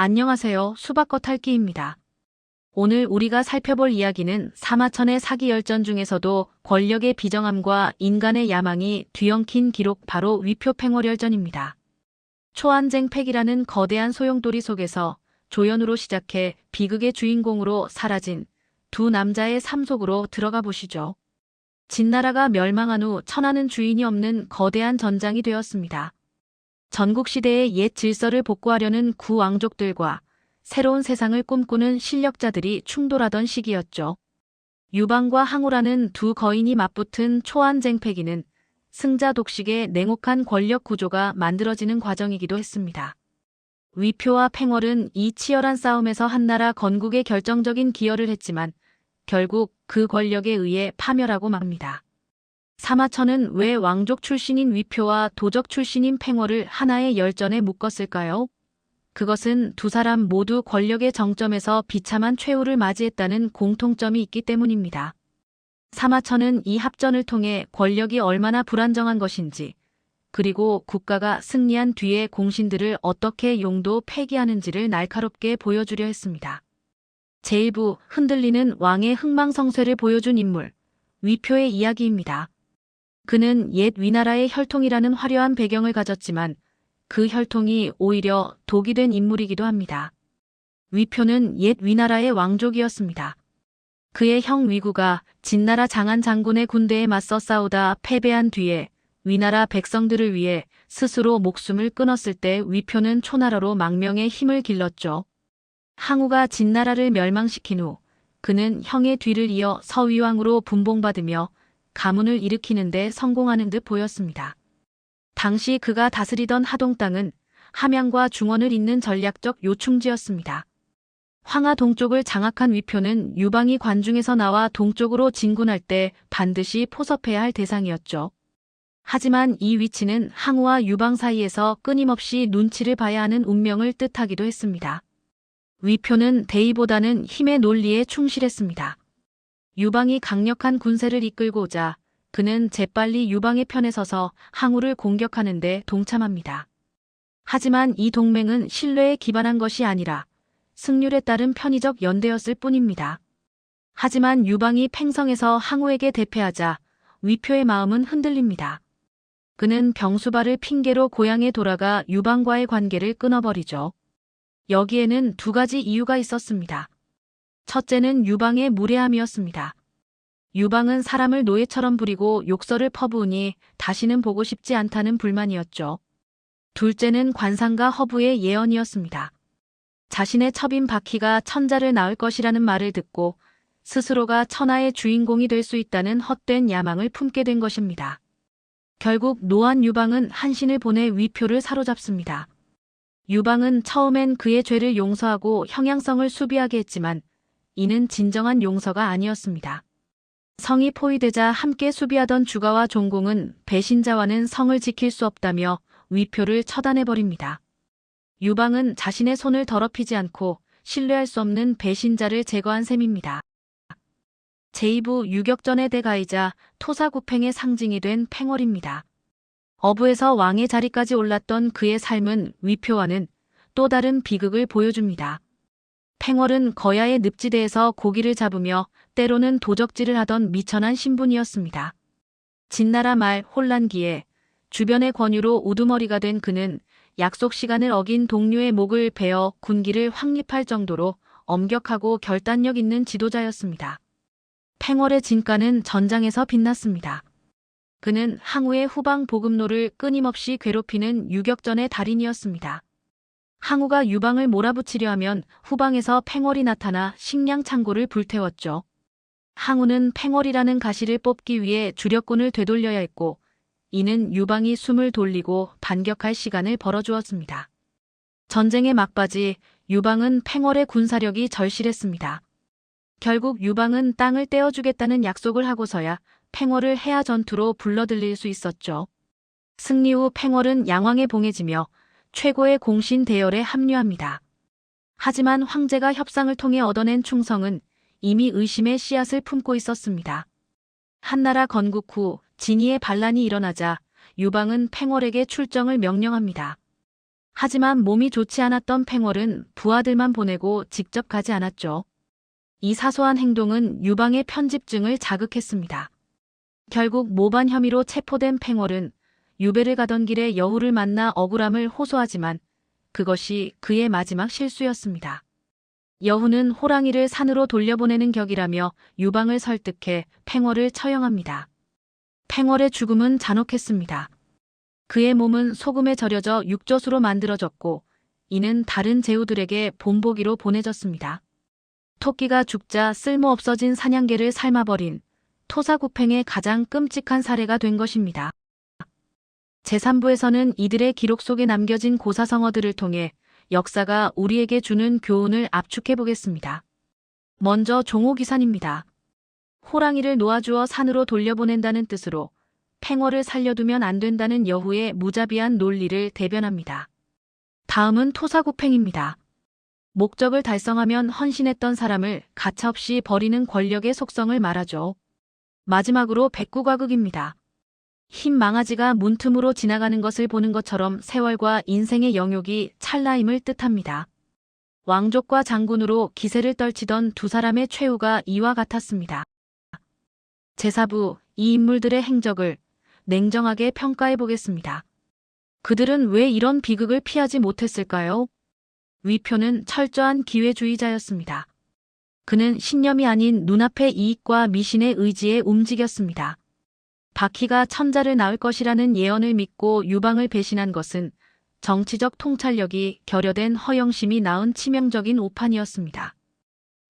안녕하세요. 수박겉핥기입니다. 오늘 우리가 살펴볼 이야기는 사마천의 사기 열전 중에서도 권력의 비정함과 인간의 야망이 뒤엉킨 기록 바로 위표 팽월열전입니다. 초안쟁팩이라는 거대한 소용돌이 속에서 조연으로 시작해 비극의 주인공으로 사라진 두 남자의 삶 속으로 들어가 보시죠. 진나라가 멸망한 후 천하는 주인이 없는 거대한 전장이 되었습니다. 전국시대의 옛 질서를 복구하려는 구왕족들과 새로운 세상을 꿈꾸는 실력자들이 충돌하던 시기였죠. 유방과 항우라는 두 거인이 맞붙은 초안쟁패기는 승자 독식의 냉혹한 권력 구조가 만들어지는 과정이기도 했습니다. 위표와 팽월은 이 치열한 싸움에서 한나라 건국에 결정적인 기여를 했지만 결국 그 권력에 의해 파멸하고 맙니다. 사마천은 왜 왕족 출신인 위표와 도적 출신인 팽월을 하나의 열전에 묶었을까요? 그것은 두 사람 모두 권력의 정점에서 비참한 최후를 맞이했다는 공통점이 있기 때문입니다. 사마천은 이 합전을 통해 권력이 얼마나 불안정한 것인지, 그리고 국가가 승리한 뒤에 공신들을 어떻게 용도 폐기하는지를 날카롭게 보여주려 했습니다. 제1부 흔들리는 왕의 흥망성쇠를 보여준 인물, 위표의 이야기입니다. 그는 옛 위나라의 혈통이라는 화려한 배경을 가졌지만 그 혈통이 오히려 독이 된 인물이기도 합니다. 위표는 옛 위나라의 왕족이었습니다. 그의 형 위구가 진나라 장안 장군의 군대에 맞서 싸우다 패배한 뒤에 위나라 백성들을 위해 스스로 목숨을 끊었을 때 위표는 초나라로 망명의 힘을 길렀죠. 항우가 진나라를 멸망시킨 후 그는 형의 뒤를 이어 서위왕으로 분봉받으며 가문을 일으키는 데 성공하는 듯 보였습니다. 당시 그가 다스리던 하동 땅은 함양과 중원을 잇는 전략적 요충지였습니다. 황하 동쪽을 장악한 위표는 유방이 관중에서 나와 동쪽으로 진군할 때 반드시 포섭해야 할 대상이었죠. 하지만 이 위치는 항우와 유방 사이에서 끊임없이 눈치를 봐야 하는 운명을 뜻하기도 했습니다. 위표는 대의보다는 힘의 논리에 충실했습니다. 유방이 강력한 군세를 이끌고자 그는 재빨리 유방의 편에 서서 항우를 공격하는 데 동참합니다. 하지만 이 동맹은 신뢰에 기반한 것이 아니라 승률에 따른 편의적 연대였을 뿐입니다. 하지만 유방이 팽성에서 항우에게 대패하자 위표의 마음은 흔들립니다. 그는 병수발을 핑계로 고향에 돌아가 유방과의 관계를 끊어버리죠. 여기에는 두 가지 이유가 있었습니다. 첫째는 유방의 무례함이었습니다. 유방은 사람을 노예처럼 부리고 욕설을 퍼부으니 다시는 보고 싶지 않다는 불만이었죠. 둘째는 관상가 허부의 예언이었습니다. 자신의 첩인 바퀴가 천자를 낳을 것이라는 말을 듣고 스스로가 천하의 주인공이 될 수 있다는 헛된 야망을 품게 된 것입니다. 결국 노한 유방은 한신을 보내 위표를 사로잡습니다. 유방은 처음엔 그의 죄를 용서하고 형양성을 수비하게 했지만 이는 진정한 용서가 아니었습니다. 성이 포위되자 함께 수비하던 주가와 종공은 배신자와는 성을 지킬 수 없다며 위표를 처단해버립니다. 유방은 자신의 손을 더럽히지 않고 신뢰할 수 없는 배신자를 제거한 셈입니다. 제2부 유격전의 대가이자 토사구팽의 상징이 된 팽월입니다. 어부에서 왕의 자리까지 올랐던 그의 삶은 위표와는 또 다른 비극을 보여줍니다. 팽월은 거야의 늪지대에서 고기를 잡으며 때로는 도적질을 하던 미천한 신분이었습니다. 진나라 말 혼란기에 주변의 권유로 우두머리가 된 그는 약속 시간을 어긴 동료의 목을 베어 군기를 확립할 정도로 엄격하고 결단력 있는 지도자였습니다. 팽월의 진가는 전장에서 빛났습니다. 그는 항우의 후방 보급로를 끊임없이 괴롭히는 유격전의 달인이었습니다. 항우가 유방을 몰아붙이려 하면 후방에서 팽월이 나타나 식량 창고를 불태웠죠. 항우는 팽월이라는 가시를 뽑기 위해 주력군을 되돌려야 했고 이는 유방이 숨을 돌리고 반격할 시간을 벌어주었습니다. 전쟁의 막바지 유방은 팽월의 군사력이 절실했습니다. 결국 유방은 땅을 떼어주겠다는 약속을 하고서야 팽월을 해야 전투로 불러들일 수 있었죠. 승리 후 팽월은 양왕에 봉해지며 최고의 공신 대열에 합류합니다. 하지만 황제가 협상을 통해 얻어낸 충성은 이미 의심의 씨앗을 품고 있었습니다. 한나라 건국 후 진위의 반란이 일어나자 유방은 팽월에게 출정을 명령합니다. 하지만 몸이 좋지 않았던 팽월은 부하들만 보내고 직접 가지 않았죠. 이 사소한 행동은 유방의 편집증을 자극했습니다. 결국 모반 혐의로 체포된 팽월은 유배를 가던 길에 여우를 만나 억울함을 호소하지만 그것이 그의 마지막 실수였습니다. 여우는 호랑이를 산으로 돌려보내는 격이라며 유방을 설득해 팽월을 처형합니다. 팽월의 죽음은 잔혹했습니다. 그의 몸은 소금에 절여져 육젓으로 만들어졌고 이는 다른 제후들에게 본보기로 보내졌습니다. 토끼가 죽자 쓸모없어진 사냥개를 삶아버린 토사구팽의 가장 끔찍한 사례가 된 것입니다. 제3부에서는 이들의 기록 속에 남겨진 고사성어들을 통해 역사가 우리에게 주는 교훈을 압축해 보겠습니다. 먼저 종호기산입니다. 호랑이를 놓아주어 산으로 돌려보낸다는 뜻으로 팽월을 살려두면 안 된다는 여후의 무자비한 논리를 대변합니다. 다음은 토사구팽입니다. 목적을 달성하면 헌신했던 사람을 가차없이 버리는 권력의 속성을 말하죠. 마지막으로 백구과극입니다. 흰 망아지가 문틈으로 지나가는 것을 보는 것처럼 세월과 인생의 영욕이 찰나임을 뜻합니다. 왕족과 장군으로 기세를 떨치던 두 사람의 최후가 이와 같았습니다. 제4부, 이 인물들의 행적을 냉정하게 평가해 보겠습니다. 그들은 왜 이런 비극을 피하지 못했을까요? 위표는 철저한 기회주의자였습니다. 그는 신념이 아닌 눈앞의 이익과 미신의 의지에 움직였습니다. 바퀴가 천자를 낳을 것이라는 예언을 믿고 유방을 배신한 것은 정치적 통찰력이 결여된 허영심이 낳은 치명적인 오판이었습니다.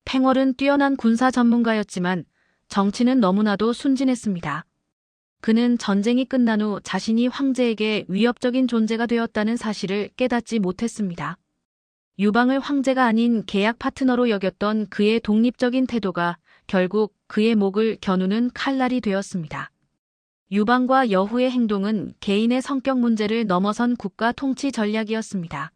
팽월은 뛰어난 군사 전문가였지만 정치는 너무나도 순진했습니다. 그는 전쟁이 끝난 후 자신이 황제에게 위협적인 존재가 되었다는 사실을 깨닫지 못했습니다. 유방을 황제가 아닌 계약 파트너로 여겼던 그의 독립적인 태도가 결국 그의 목을 겨누는 칼날이 되었습니다. 유방과 여후의 행동은 개인의 성격 문제를 넘어선 국가 통치 전략이었습니다.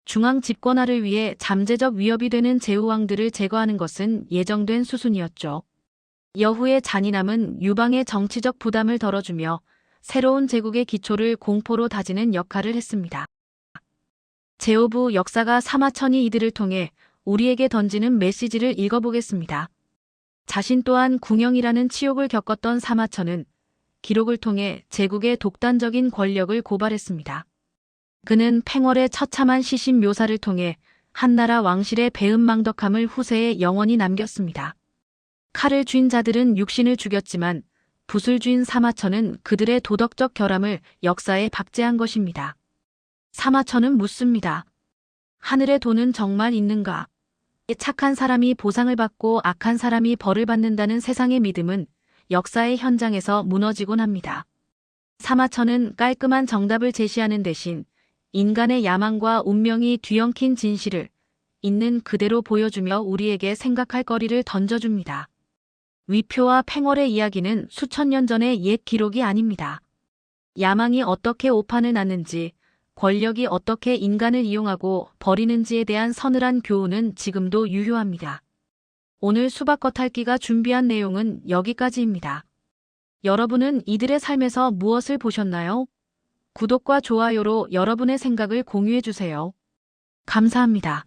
중앙 집권화를 위해 잠재적 위협이 되는 제후왕들을 제거하는 것은 예정된 수순이었죠. 여후의 잔인함은 유방의 정치적 부담을 덜어주며 새로운 제국의 기초를 공포로 다지는 역할을 했습니다. 제5부 역사가 사마천이 이들을 통해 우리에게 던지는 메시지를 읽어보겠습니다. 자신 또한 궁영이라는 치욕을 겪었던 사마천은 기록을 통해 제국의 독단적인 권력을 고발했습니다. 그는 팽월의 처참한 시신 묘사를 통해 한나라 왕실의 배은망덕함을 후세에 영원히 남겼습니다. 칼을 쥔 자들은 육신을 죽였지만 붓을 쥔 사마천은 그들의 도덕적 결함을 역사에 박제한 것입니다. 사마천은 묻습니다. 하늘의 도는 정말 있는가? 착한 사람이 보상을 받고 악한 사람이 벌을 받는다는 세상의 믿음은 역사의 현장에서 무너지곤 합니다. 사마천은 깔끔한 정답을 제시하는 대신 인간의 야망과 운명이 뒤엉킨 진실을 있는 그대로 보여주며 우리에게 생각할 거리를 던져줍니다. 위표와 팽월의 이야기는 수천 년 전의 옛 기록이 아닙니다. 야망이 어떻게 오판을 낳는지, 권력이 어떻게 인간을 이용하고 버리는지에 대한 서늘한 교훈은 지금도 유효합니다. 오늘 수박 겉핥기가 준비한 내용은 여기까지입니다. 여러분은 이들의 삶에서 무엇을 보셨나요? 구독과 좋아요로 여러분의 생각을 공유해주세요. 감사합니다.